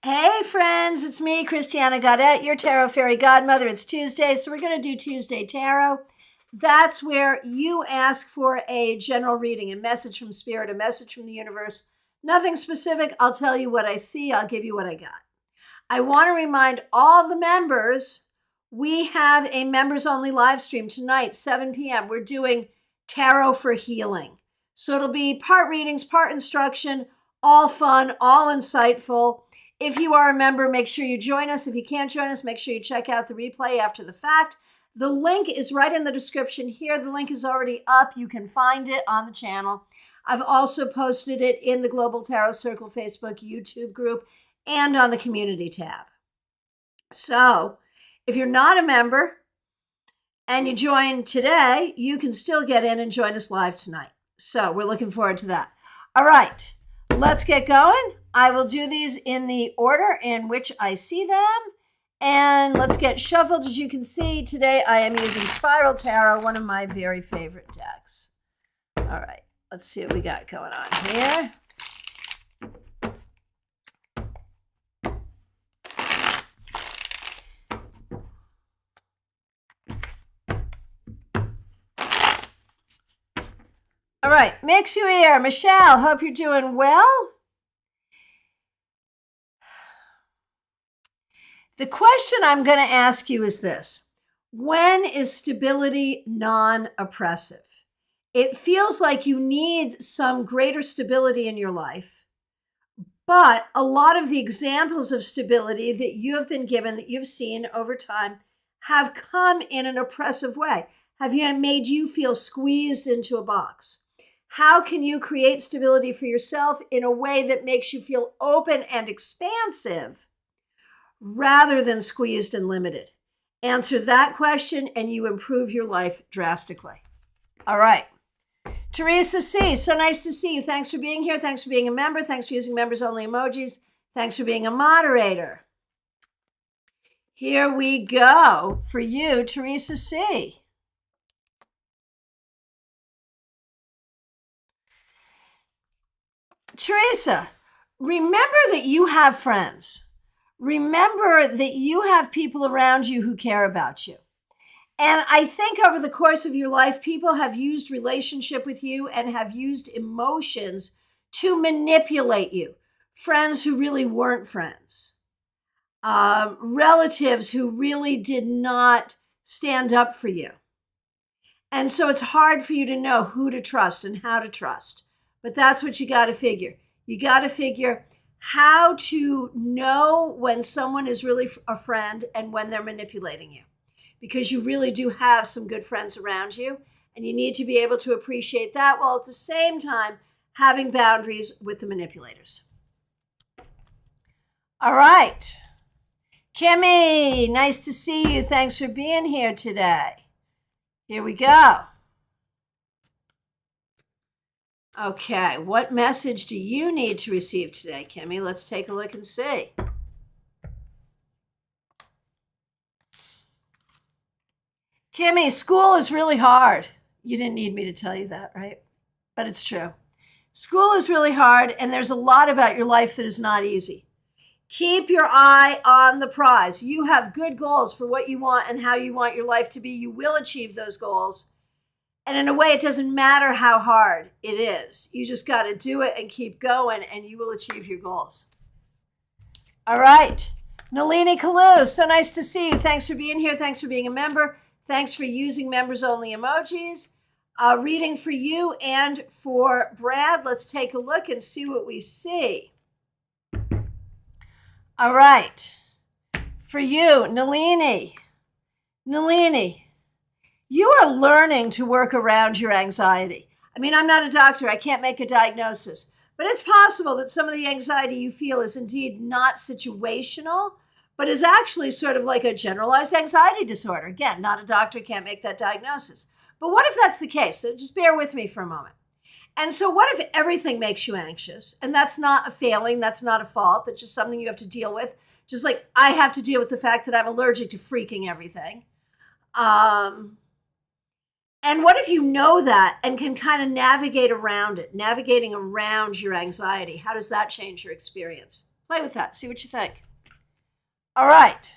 Hey friends, it's me, Christiana Gaudet, your tarot fairy godmother. It's Tuesday, so we're going to do Tuesday Tarot. That's where you ask for a general reading, a message from Spirit, a message from the universe. Nothing specific. I'll tell you what I see. I'll give you what I got. I want to remind all the members, we have a members-only live stream tonight, 7 p.m. We're doing Tarot for Healing. So it'll be part readings, part instruction, all fun, all insightful. If you are a member, make sure you join us. If you can't join us, make sure you check out the replay after the fact. The link is right in the description here. The link is already up. You can find it on the channel. I've also posted it in the Global Tarot Circle Facebook YouTube group and on the community tab. So if you're not a member and you join today, you can still get in and join us live tonight. So we're looking forward to that. All right, let's get going. I will do these in the order in which I see them. And let's get shuffled. As you can see, today I am using Spiral Tarot, one of my very favorite decks. All right, let's see what we got going on here. All right, mix you here. Michelle, hope you're doing well. The question I'm going to ask you is this. When is stability non-oppressive? It feels like you need some greater stability in your life, but a lot of the examples of stability that you have been given, that you've seen over time, have come in an oppressive way. Have made you feel squeezed into a box? How can you create stability for yourself in a way that makes you feel open and expansive rather than squeezed and limited? Answer that question and you improve your life drastically. All right. Teresa C., so nice to see you. Thanks for being here. Thanks for being a member. Thanks for using members only emojis. Thanks for being a moderator. Here we go for you, Teresa C. Teresa, remember that you have friends. Remember that you have people around you who care about you. And I think over the course of your life, people have used relationship with you and have used emotions to manipulate you. Friends who really weren't friends. Relatives who really did not stand up for you. And so it's hard for you to know who to trust and how to trust. But that's what you got to figure. You got to figure how to know when someone is really a friend and when they're manipulating you. Because you really do have some good friends around you. And you need to be able to appreciate that while at the same time having boundaries with the manipulators. All right. Kimmy, nice to see you. Thanks for being here today. Here we go. Okay, what message do you need to receive today, Kimmy? Let's take a look and see. Kimmy, school is really hard. You didn't need me to tell you that, right? But it's true. School is really hard, and there's a lot about your life that is not easy. Keep your eye on the prize. You have good goals for what you want and how you want your life to be. You will achieve those goals. And in a way, it doesn't matter how hard it is. You just got to do it and keep going, and you will achieve your goals. All right. Nalini Kalu, so nice to see you. Thanks for being here. Thanks for being a member. Thanks for using members-only emojis. Reading for you and for Brad. Let's take a look and see what we see. All right. For you, Nalini. Nalini. You are learning to work around your anxiety. I mean, I'm not a doctor. I can't make a diagnosis. But it's possible that some of the anxiety you feel is indeed not situational, but is actually sort of like a generalized anxiety disorder. Again, not a doctor, can't make that diagnosis. But what if that's the case? So just bear with me for a moment. And so what if everything makes you anxious? And that's not a failing. That's not a fault. That's just something you have to deal with. Just like I have to deal with the fact that I'm allergic to freaking everything. And what if you know that and can kind of navigate around it, navigating around your anxiety? How does that change your experience? Play with that. See what you think. All right.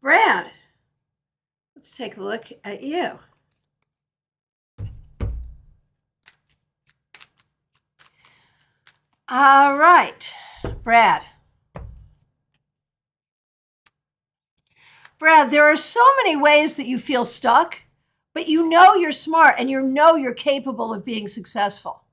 Brad, let's take a look at you. All right, Brad. Brad, there are so many ways that you feel stuck, but you know you're smart and you know you're capable of being successful.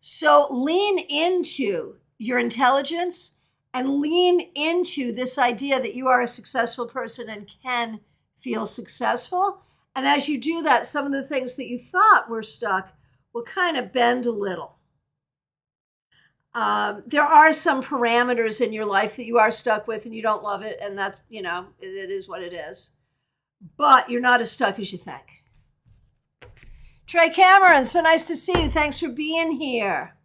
So lean into your intelligence and lean into this idea that you are a successful person and can feel successful. And as you do that, some of the things that you thought were stuck will kind of bend a little. There are some parameters in your life that you are stuck with and you don't love it. And that's, it is what it is. But you're not as stuck as you think. Trey Cameron, so nice to see you. Thanks for being here.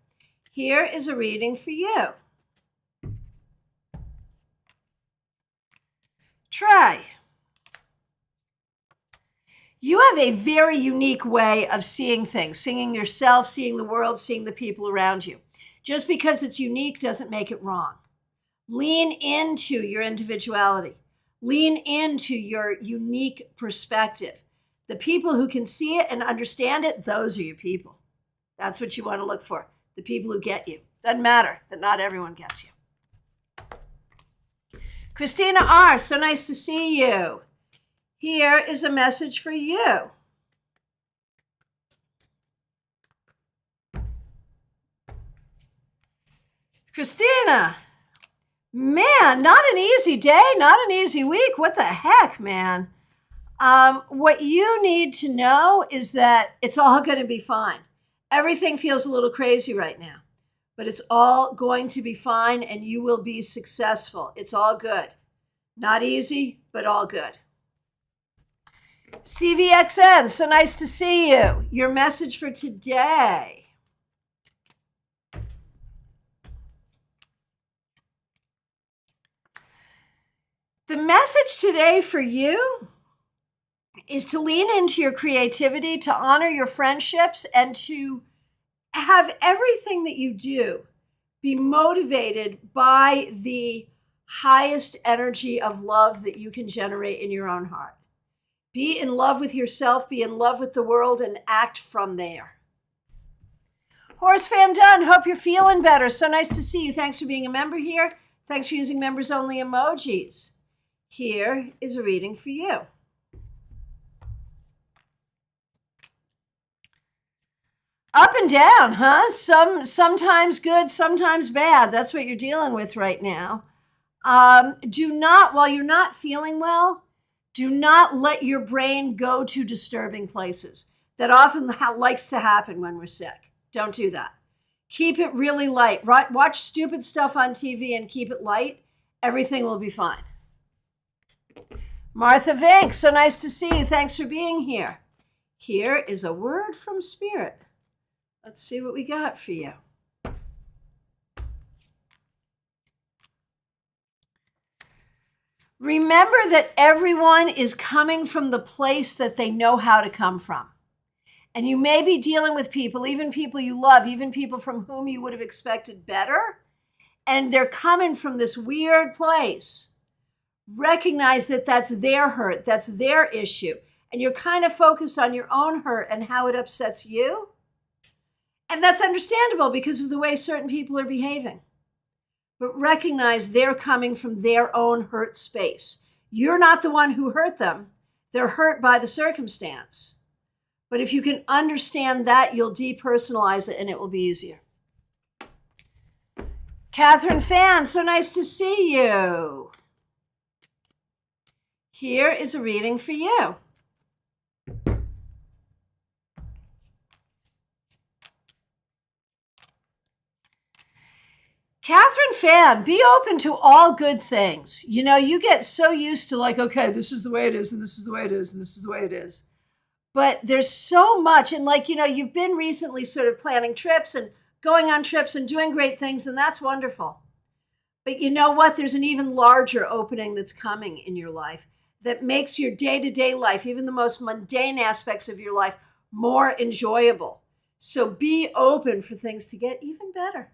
Here is a reading for you. Trey, you have a very unique way of seeing things, seeing yourself, seeing the world, seeing the people around you. Just because it's unique doesn't make it wrong. Lean into your individuality. Lean into your unique perspective. The people who can see it and understand it, those are your people. That's what you want to look for. The people who get you. Doesn't matter that not everyone gets you. Christina R., so nice to see you. Here is a message for you. Christina, man, not an easy day, not an easy week. What the heck, man? What you need to know is that it's all going to be fine. Everything feels a little crazy right now, but it's all going to be fine and you will be successful. It's all good. Not easy, but all good. CVXN, so nice to see you. Your message for today. The message today for you is to lean into your creativity, to honor your friendships, and to have everything that you do be motivated by the highest energy of love that you can generate in your own heart. Be in love with yourself, be in love with the world, and act from there. Horace Van Dunn, hope you're feeling better. So nice to see you. Thanks for being a member here. Thanks for using members-only emojis. Here is a reading for you. Up and down, huh? Sometimes good, sometimes bad. That's what you're dealing with right now. While you're not feeling well, do not let your brain go to disturbing places. That often likes to happen when we're sick. Don't do that. Keep it really light. Watch stupid stuff on TV and keep it light. Everything will be fine. Martha Vink, so nice to see you. Thanks for being here. Here is a word from Spirit. Let's see what we got for you. Remember that everyone is coming from the place that they know how to come from. And you may be dealing with people, even people you love, even people from whom you would have expected better, and they're coming from this weird place. Recognize that that's their hurt, that's their issue, and you're kind of focused on your own hurt and how it upsets you. And that's understandable because of the way certain people are behaving. But recognize they're coming from their own hurt space. You're not the one who hurt them. They're hurt by the circumstance. But if you can understand that, you'll depersonalize it and it will be easier. Catherine Fan, so nice to see you. Here is a reading for you. Catherine Fan, be open to all good things. You get so used to okay, this is the way it is, and this is the way it is, and this is the way it is. But there's so much, and you've been recently sort of planning trips and going on trips and doing great things, and that's wonderful. But you know what? There's an even larger opening that's coming in your life that makes your day-to-day life, even the most mundane aspects of your life, more enjoyable. So be open for things to get even better.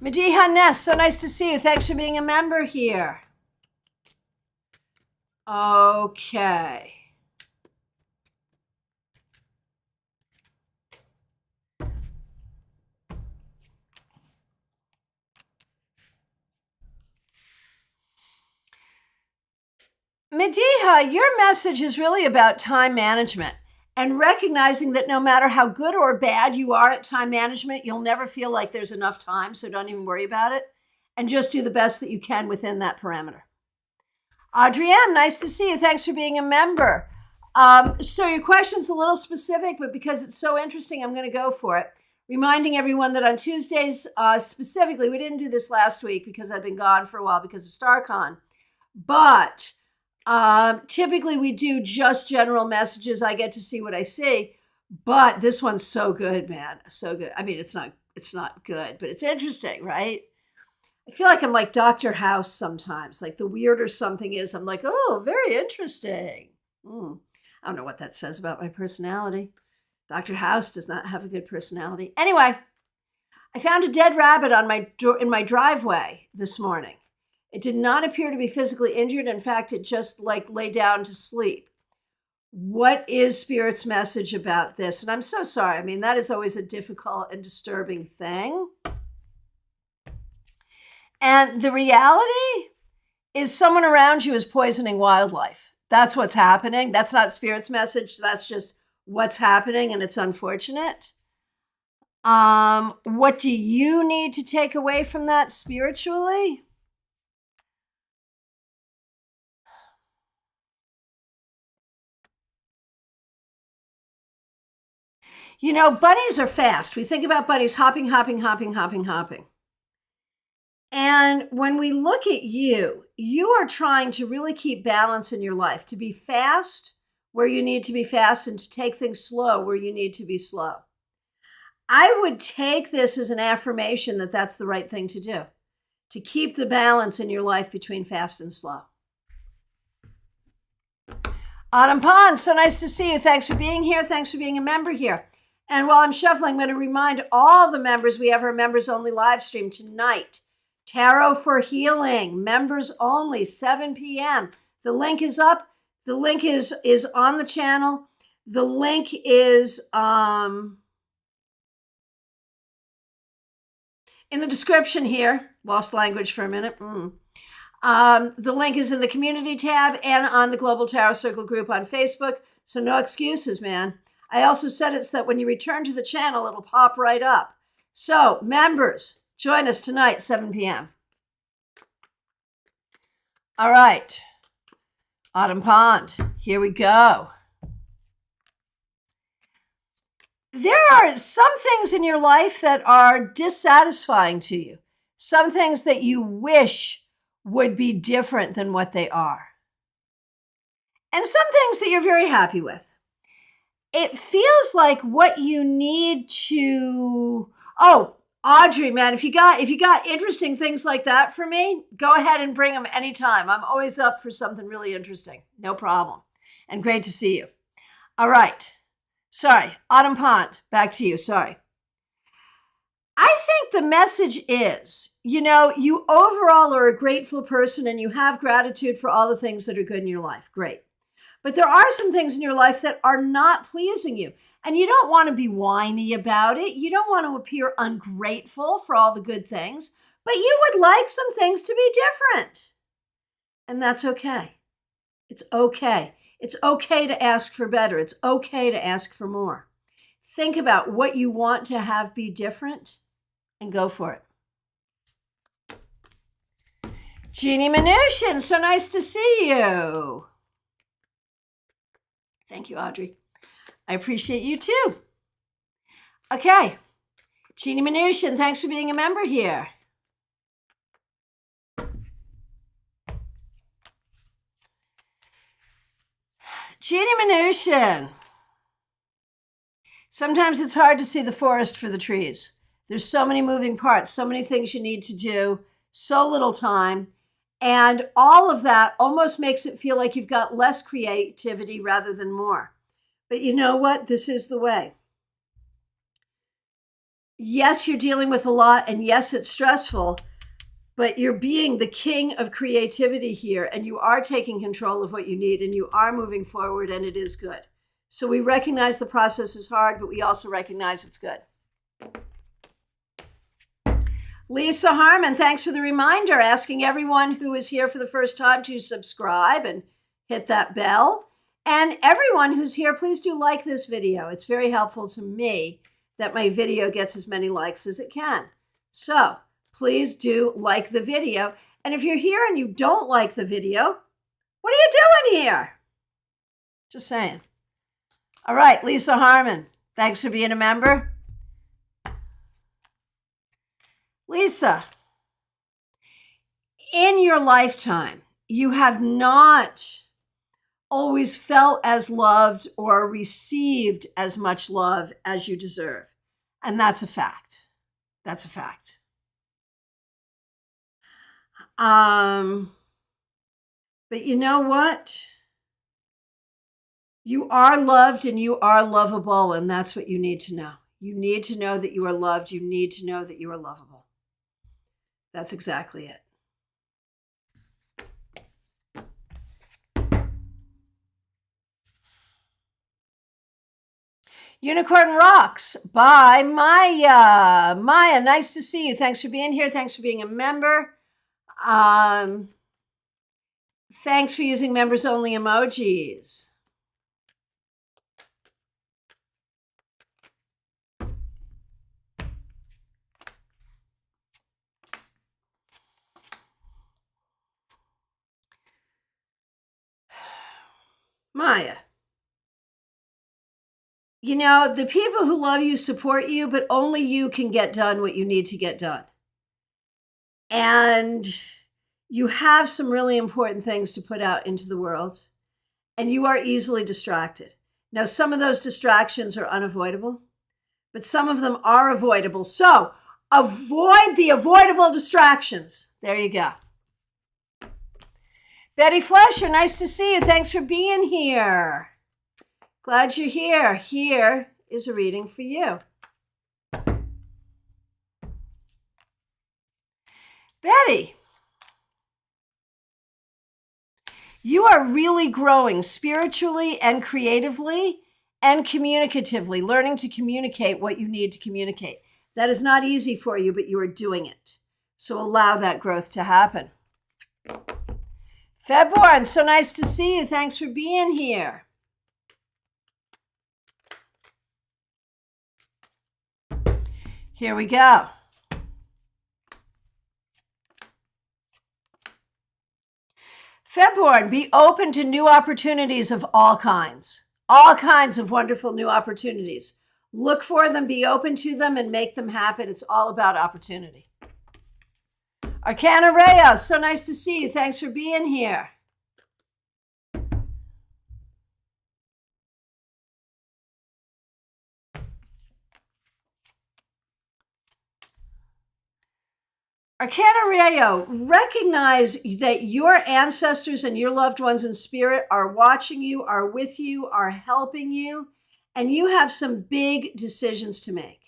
Mediha Ness, so nice to see you. Thanks for being a member here. Okay. Mediha, your message is really about time management and recognizing that no matter how good or bad you are at time management, you'll never feel like there's enough time, so don't even worry about it. And just do the best that you can within that parameter. Audrey M., nice to see you. Thanks for being a member. So your question's a little specific, but because it's so interesting, I'm going to go for it. Reminding everyone that on Tuesdays, specifically, we didn't do this last week because I'd been gone for a while because of StarCon, but typically we do just general messages. I get to see what I see, but this one's so good, man. So good. I mean, it's not good, but it's interesting, right? I feel like I'm like Dr. House sometimes. Like the weirder something is, I'm like, oh, very interesting. I don't know what that says about my personality. Dr. House does not have a good personality. Anyway, I found a dead rabbit in my driveway this morning. It did not appear to be physically injured. In fact, it just like lay down to sleep. What is Spirit's message about this? And I'm so sorry. I mean, that is always a difficult and disturbing thing. And the reality is someone around you is poisoning wildlife. That's what's happening. That's not Spirit's message. That's just what's happening, and it's unfortunate. What do you need to take away from that spiritually? You know, bunnies are fast. We think about bunnies hopping, hopping, hopping, hopping, hopping. And when we look at you, you are trying to really keep balance in your life, to be fast where you need to be fast and to take things slow where you need to be slow. I would take this as an affirmation that that's the right thing to do, to keep the balance in your life between fast and slow. Autumn Pond, so nice to see you. Thanks for being here. Thanks for being a member here. And while I'm shuffling, I'm going to remind all the members, we have our members only live stream tonight. Tarot for Healing, members only, 7 p.m. The link is up. The link is on the channel. The link is in the description here. Lost language for a minute. The link is in the community tab and on the Global Tarot Circle group on Facebook. So no excuses, man. I also said it so that when you return to the channel, it'll pop right up. So members, join us tonight, 7 p.m. All right. Autumn Pond, here we go. There are some things in your life that are dissatisfying to you. Some things that you wish would be different than what they are. And some things that you're very happy with. It feels like what you need to... Oh, Audrey, man, if you got interesting things like that for me, go ahead and bring them anytime. I'm always up for something really interesting. No problem. And great to see you. All right. Sorry, Autumn Pond, back to you. Sorry. I think the message is, you know, you overall are a grateful person and you have gratitude for all the things that are good in your life. Great. But there are some things in your life that are not pleasing you. And you don't want to be whiny about it. You don't want to appear ungrateful for all the good things. But you would like some things to be different. And that's okay. It's okay. It's okay to ask for better. It's okay to ask for more. Think about what you want to have be different and go for it. Jeannie Mnuchin, so nice to see you. Thank you, Audrey. I appreciate you too. Okay. Jeannie Mnuchin, thanks for being a member here. Jeannie Mnuchin. Sometimes it's hard to see the forest for the trees. There's so many moving parts, so many things you need to do, so little time. And all of that almost makes it feel like you've got less creativity rather than more. But you know what? This is the way. Yes, you're dealing with a lot, and yes, it's stressful, but you're being the king of creativity here, and you are taking control of what you need, and you are moving forward, and it is good. So we recognize the process is hard, but we also recognize it's good. Lisa Harmon, thanks for the reminder, asking everyone who is here for the first time to subscribe and hit that bell. And everyone who's here, please do like this video. It's very helpful to me that my video gets as many likes as it can. So please do like the video. And if you're here and you don't like the video, what are you doing here? Just saying. All right, Lisa Harmon, thanks for being a member. Lisa, in your lifetime, you have not always felt as loved or received as much love as you deserve. And that's a fact. That's a fact. But you know what? You are loved and you are lovable, and that's what you need to know. You need to know that you are loved. You need to know that you are lovable. That's exactly it. Unicorn Rocks by Maya. Maya, nice to see you. Thanks for being here. Thanks for being a member. Thanks for using members only emojis. Maya, you know, the people who love you support you, but only you can get done what you need to get done. And you have some really important things to put out into the world, and you are easily distracted. Now, some of those distractions are unavoidable, but some of them are avoidable. So avoid the avoidable distractions. There you go. Betty Flesher, nice to see you. Thanks for being here. Glad you're here. Here is a reading for you. Betty, you are really growing spiritually and creatively and communicatively, learning to communicate what you need to communicate. That is not easy for you, but you are doing it. So allow that growth to happen. Febborn, so nice to see you. Thanks for being here. Here we go. Febborn, be open to new opportunities of all kinds of wonderful new opportunities. Look for them, be open to them, and make them happen. It's all about opportunity. Arcana Reyes, so nice to see you. Thanks for being here. Arcana Rayo, recognize that your ancestors and your loved ones in spirit are watching you, are with you, are helping you, and you have some big decisions to make.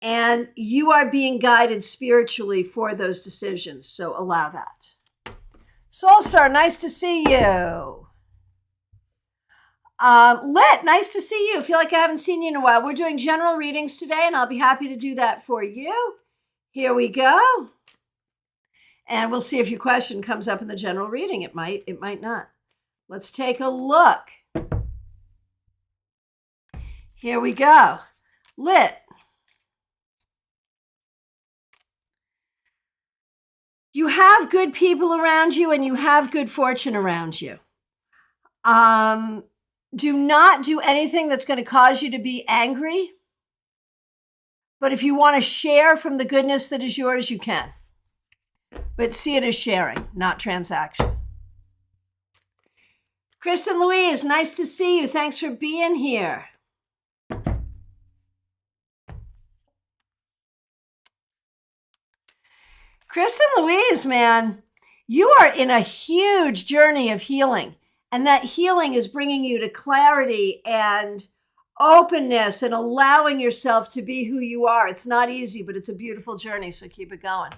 And you are being guided spiritually for those decisions, so allow that. Soulstar, nice to see you. Lit, nice to see you. I feel like I haven't seen you in a while. We're doing general readings today, and I'll be happy to do that for you. Here we go. And we'll see if your question comes up in the general reading. It might not. Let's take a look. Here we go. Lit. You have good people around you and you have good fortune around you. Do not do anything that's going to cause you to be angry. But if you want to share from the goodness that is yours, you can. But see it as sharing, not transaction. Chris and Louise, nice to see you. Thanks for being here. Chris and Louise, man, you are in a huge journey of healing. And that healing is bringing you to clarity and openness and allowing yourself to be who you are. It's not easy, but it's a beautiful journey, so keep it going.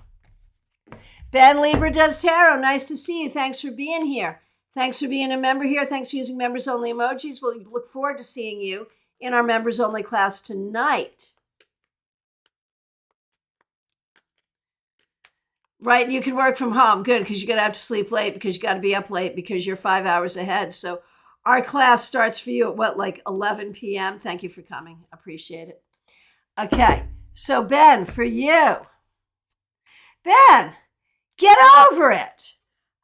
Ben Lieber does tarot. Nice to see you. Thanks for being here. Thanks for being a member here. Thanks for using members only emojis. We'll look forward to seeing you in our members only class tonight. Right, you can work from home. Good, because you're going to have to sleep late because you got to be up late because you're 5 hours ahead. So our class starts for you at what, like 11 p.m.? Thank you for coming. Appreciate it. Okay, so Ben, for you. Ben, get over it.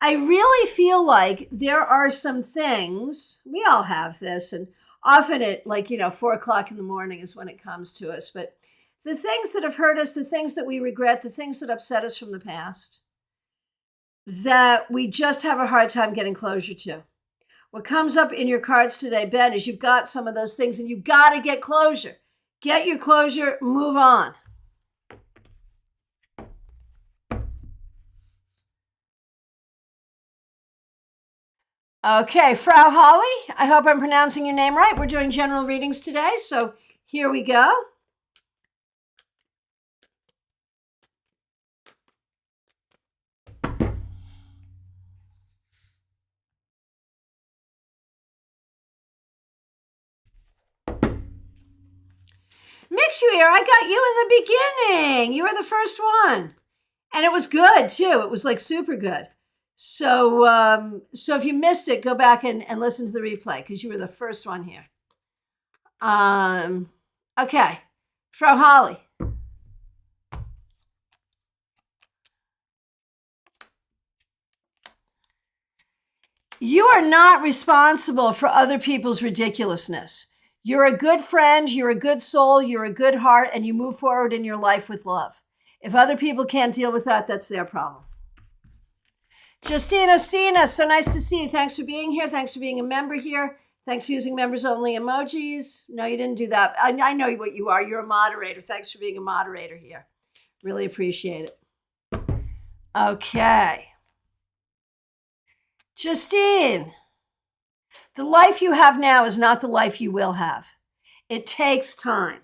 I really feel like there are some things, we all have this, and often at 4 o'clock in the morning is when it comes to us, but the things that have hurt us, the things that we regret, the things that upset us from the past, that we just have a hard time getting closure to. What comes up in your cards today, Ben, is you've got some of those things and you've got to get closure. Get your closure, move on. Okay, Frau Holly, I hope I'm pronouncing your name right. We're doing general readings today, so here we go. Mix you here, I got you in the beginning. You were the first one. And it was good, too. It was like super good. So if you missed it, go back and listen to the replay because you were the first one here. Okay, Frau Holly. You are not responsible for other people's ridiculousness. You're a good friend, you're a good soul, you're a good heart, and you move forward in your life with love. If other people can't deal with that, that's their problem. Justine Osina, so nice to see you. Thanks for being here. Thanks for being a member here. Thanks for using members only emojis. No, you didn't do that. I know what you are. You're a moderator. Thanks for being a moderator here. Really appreciate it. Okay. Justine, the life you have now is not the life you will have. It takes time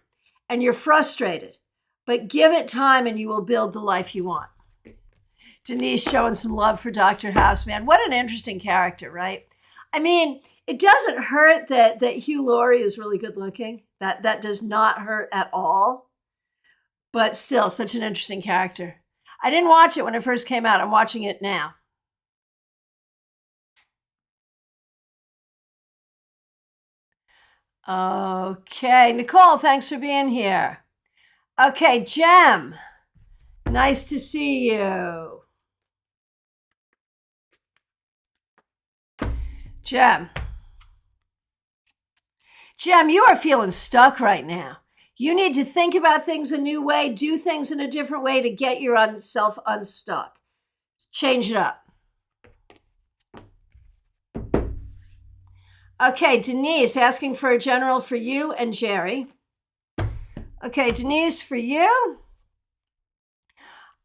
and you're frustrated, but give it time and you will build the life you want. Denise showing some love for Dr. House, man. What an interesting character, right? I mean, it doesn't hurt that Hugh Laurie is really good looking. That does not hurt at all. But still, such an interesting character. I didn't watch it when it first came out. I'm watching it now. Okay, Nicole, thanks for being here. Okay, Jem, nice to see you. Jem, you are feeling stuck right now. You need to think about things a new way, do things in a different way to get yourself unstuck. Change it up. Okay, Denise, asking for a general for you and Jerry. Okay, Denise, for you.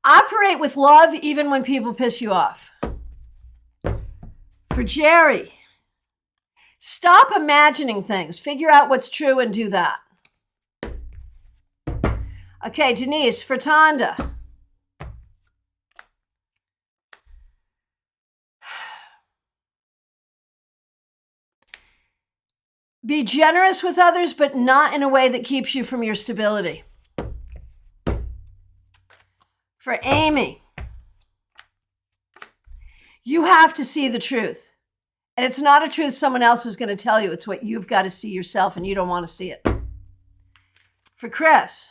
Operate with love even when people piss you off. For Jerry, stop imagining things. Figure out what's true and do that. Okay, Denise, for Tonda. Be generous with others, but not in a way that keeps you from your stability. For Amy, you have to see the truth. And it's not a truth someone else is going to tell you. It's what you've got to see yourself, and you don't want to see it. For Chris,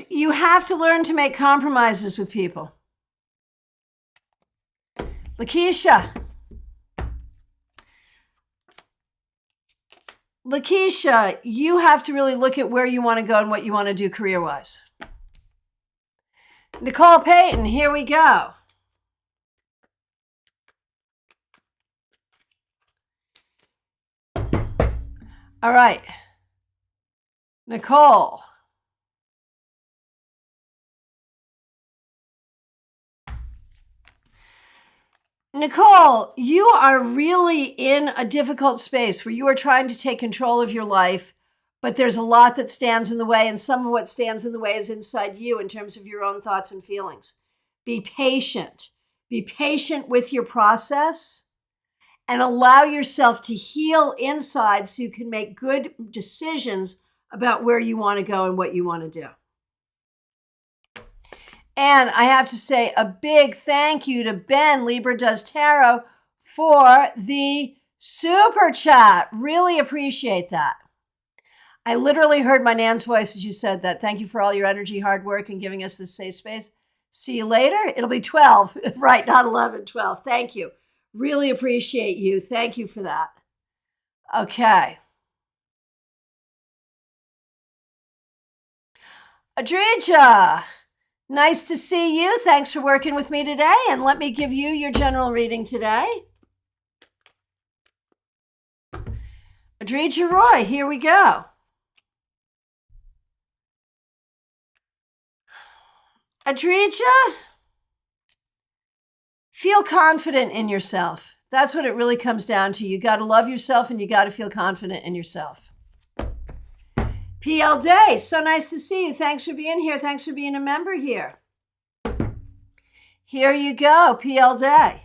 you have to learn to make compromises with people. Lakeisha, you have to really look at where you want to go and what you want to do career-wise. Nicole Payton, here we go. All right. Nicole. Nicole, you are really in a difficult space where you are trying to take control of your life, but there's a lot that stands in the way, and some of what stands in the way is inside you in terms of your own thoughts and feelings. Be patient. Be patient with your process and allow yourself to heal inside so you can make good decisions about where you want to go and what you want to do. And I have to say a big thank you to Ben, Libra Does Tarot, for the super chat. Really appreciate that. I literally heard my Nan's voice as you said that. Thank you for all your energy, hard work, and giving us this safe space. See you later. It'll be 12, right? Not 11, 12. Thank you. Really appreciate you. Thank you for that. Okay. Adrija, nice to see you. Thanks for working with me today. And let me give you your general reading today. Adrija Roy, here we go. Adrija, feel confident in yourself. That's what it really comes down to. You got to love yourself and you got to feel confident in yourself. PL Day, so nice to see you. Thanks for being here. Thanks for being a member here. Here you go, PL Day.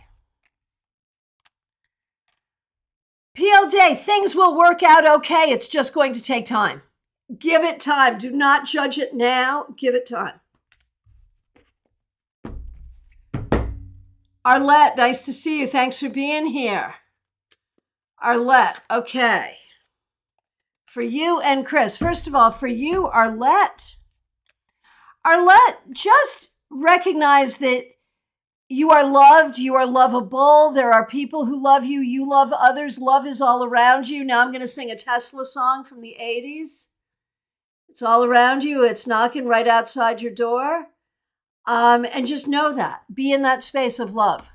PL Day, things will work out okay. It's just going to take time. Give it time. Do not judge it now. Give it time. Arlette, nice to see you. Thanks for being here. Arlette, okay. For you and Chris, first of all, for you, Arlette, just recognize that you are loved, you are lovable. There are people who love you, you love others. Love is all around you. Now I'm going to sing a Tesla song from the 80s. It's all around you. It's knocking right outside your door. And just know that. Be in that space of love.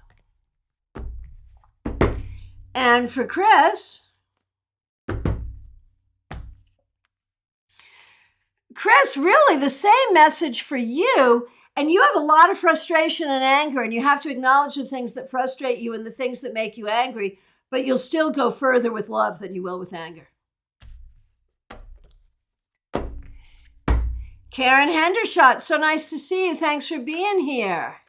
And for Chris, really the same message for you. And you have a lot of frustration and anger, and you have to acknowledge the things that frustrate you and the things that make you angry, but you'll still go further with love than you will with anger. Karen Hendershot, so nice to see you. Thanks for being here.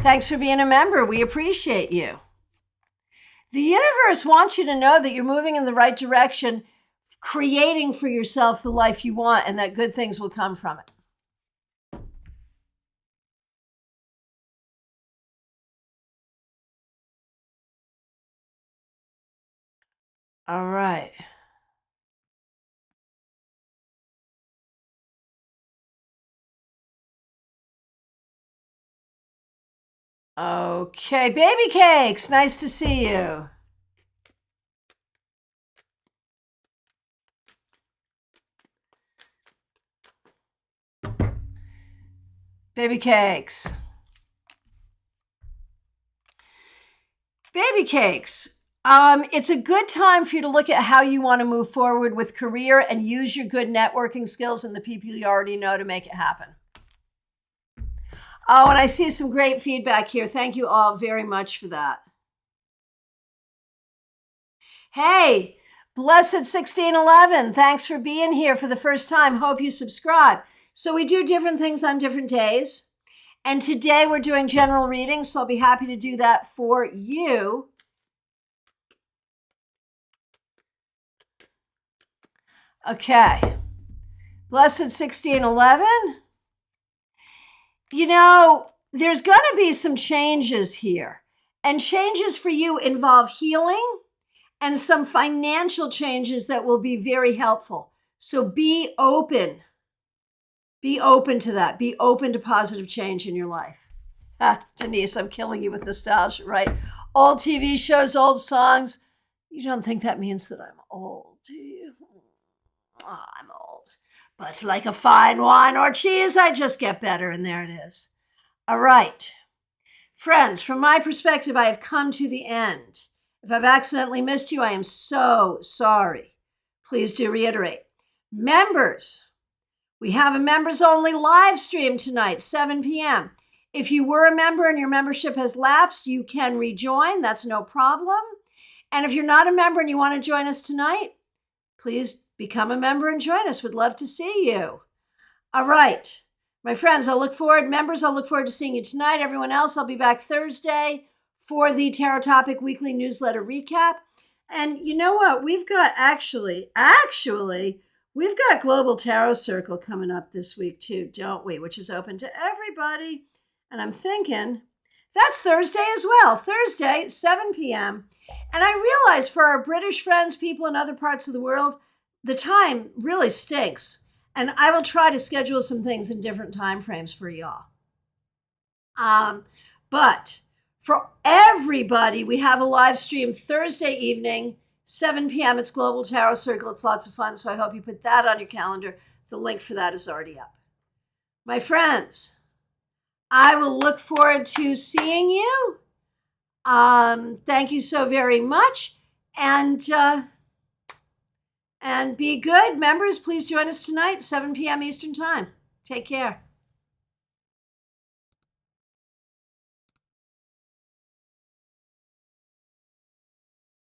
Thanks for being a member. We appreciate you. The universe wants you to know that you're moving in the right direction, creating for yourself the life you want, and that good things will come from it. All right. Okay, Baby Cakes, nice to see you. Baby Cakes. Baby Cakes. It's a good time for you to look at how you want to move forward with career and use your good networking skills and the people you already know to make it happen. Oh, and I see some great feedback here. Thank you all very much for that. Hey, Blessed 1611, thanks for being here for the first time. Hope you subscribe. So we do different things on different days. And today we're doing general readings, so I'll be happy to do that for you. Okay. Blessed 1611. You know, there's going to be some changes here. And changes for you involve healing and some financial changes that will be very helpful. So be open. Be open to that. Be open to positive change in your life. Denise, I'm killing you with nostalgia, right? Old TV shows, old songs. You don't think that means that I'm old, do you? Oh, I'm old. But like a fine wine or cheese, I just get better, and there it is. All right. Friends, from my perspective, I have come to the end. If I've accidentally missed you, I am so sorry. Please do reiterate. Members, we have a members-only live stream tonight, 7 p.m. If you were a member and your membership has lapsed, you can rejoin. That's no problem. And if you're not a member and you want to join us tonight, please become a member and join us. We'd love to see you. All right. My friends, members, I'll look forward to seeing you tonight. Everyone else, I'll be back Thursday for the Tarot Topic Weekly Newsletter Recap. And you know what? We've got we've got Global Tarot Circle coming up this week too, don't we? Which is open to everybody. And I'm thinking that's Thursday as well. Thursday, 7 p.m. And I realize for our British friends, people in other parts of the world, the time really stinks. And I will try to schedule some things in different time frames for y'all. But for everybody, we have a live stream Thursday evening, 7 p.m. It's Global Tarot Circle. It's lots of fun, so I hope you put that on your calendar. The link for that is already up. My friends, I will look forward to seeing you. Thank you so very much. And be good. Members, please join us tonight, 7 p.m. Eastern Time. Take care.